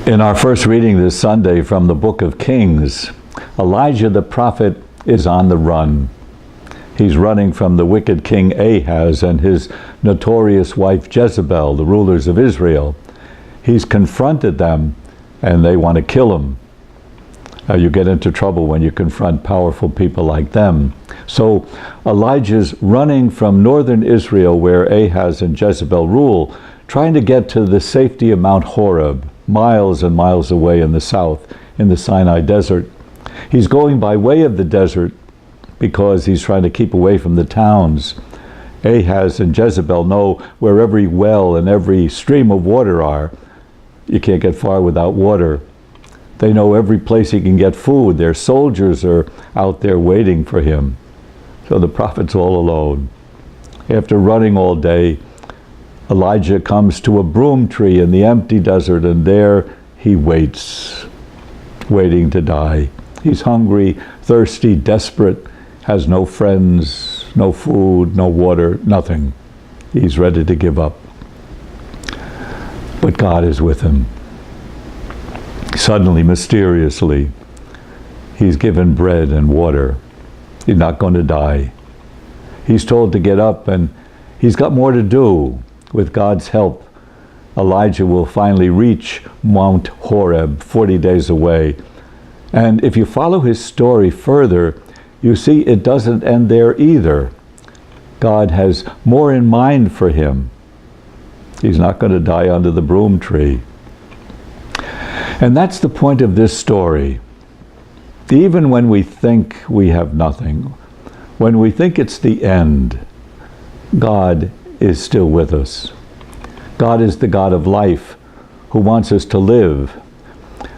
In our first reading this Sunday from the book of Kings, Elijah the prophet is on the run. He's running from the wicked king Ahaz and his notorious wife Jezebel, the rulers of Israel. He's confronted them and they want to kill him. You get into trouble when you confront powerful people like them. So Elijah's running from northern Israel where Ahaz and Jezebel rule, trying to get to the safety of Mount Horeb, miles and miles away in the south, in the Sinai desert. He's going by way of the desert because he's trying to keep away from the towns. Ahaz and Jezebel know where every well and every stream of water are. You can't get far without water. They know every place he can get food. Their soldiers are out there waiting for him. So the prophet's all alone. After running all day, Elijah comes to a broom tree in the empty desert, and there he waits, waiting to die. He's hungry, thirsty, desperate, has no friends, no food, no water, nothing. He's ready to give up. But God is with him. Suddenly, mysteriously, he's given bread and water. He's not going to die. He's told to get up, and he's got more to do. With God's help, Elijah will finally reach Mount Horeb, 40 days away. And if you follow his story further, you see it doesn't end there either. God has more in mind for him. He's not going to die under the broom tree. And that's the point of this story. Even when we think we have nothing, when we think it's the end, God is still with us. God is the God of life who wants us to live.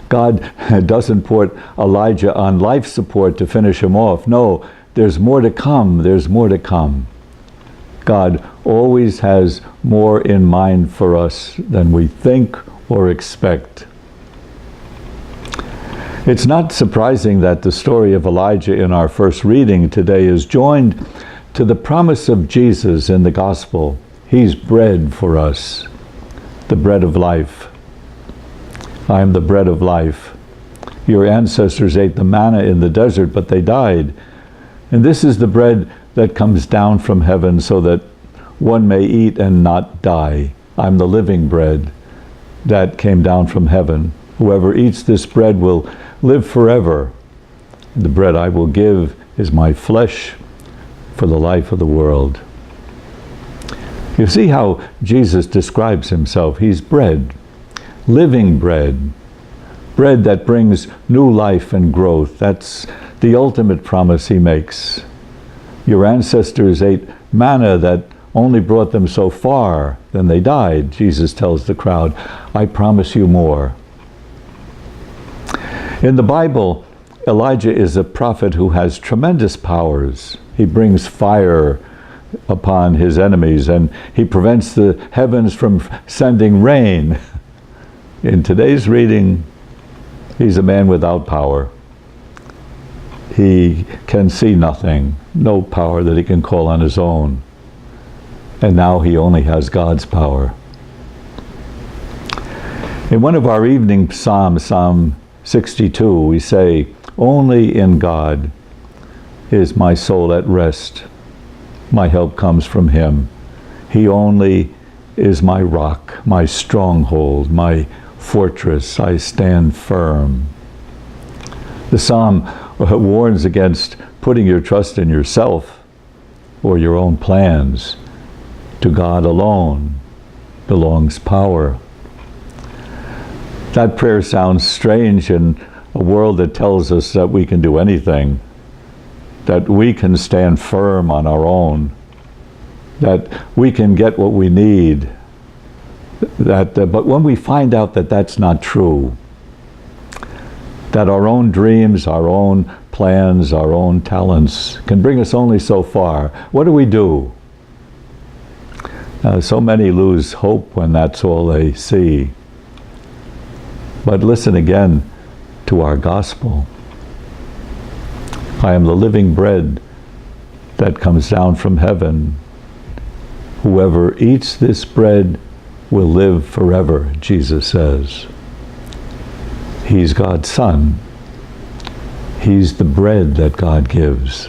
God doesn't put Elijah on life support to finish him off. No, there's more to come. There's more to come. God always has more in mind for us than we think or expect. It's not surprising that the story of Elijah in our first reading today is joined to the promise of Jesus in the gospel. He's bread for us, the bread of life. I am the bread of life. Your ancestors ate the manna in the desert, but they died. And this is the bread that comes down from heaven so that one may eat and not die. I'm the living bread that came down from heaven. Whoever eats this bread will live forever. The bread I will give is my flesh for the life of the world. You see how Jesus describes himself. He's bread, living bread, bread that brings new life and growth. That's the ultimate promise he makes. Your ancestors ate manna that only brought them so far, then they died. Jesus tells the crowd, I promise you more. In the Bible, Elijah is a prophet who has tremendous powers. He brings fire upon his enemies, and he prevents the heavens from sending rain. In today's reading, he's a man without power. He can see nothing, no power that he can call on his own. And now he only has God's power. In one of our evening psalms, Psalm 62, we say, only in God is my soul at rest. My help comes from him. He only is my rock, my stronghold, my fortress. I stand firm. The psalm warns against putting your trust in yourself or your own plans. To God alone belongs power. That prayer sounds strange in a world that tells us that we can do anything, that we can stand firm on our own, that we can get what we need. But when we find out that that's not true, that our own dreams, our own plans, our own talents can bring us only so far, what do? So many lose hope when that's all they see. But listen again to our gospel. I am the living bread that comes down from heaven. Whoever eats this bread will live forever, Jesus says. He's God's Son. He's the bread that God gives.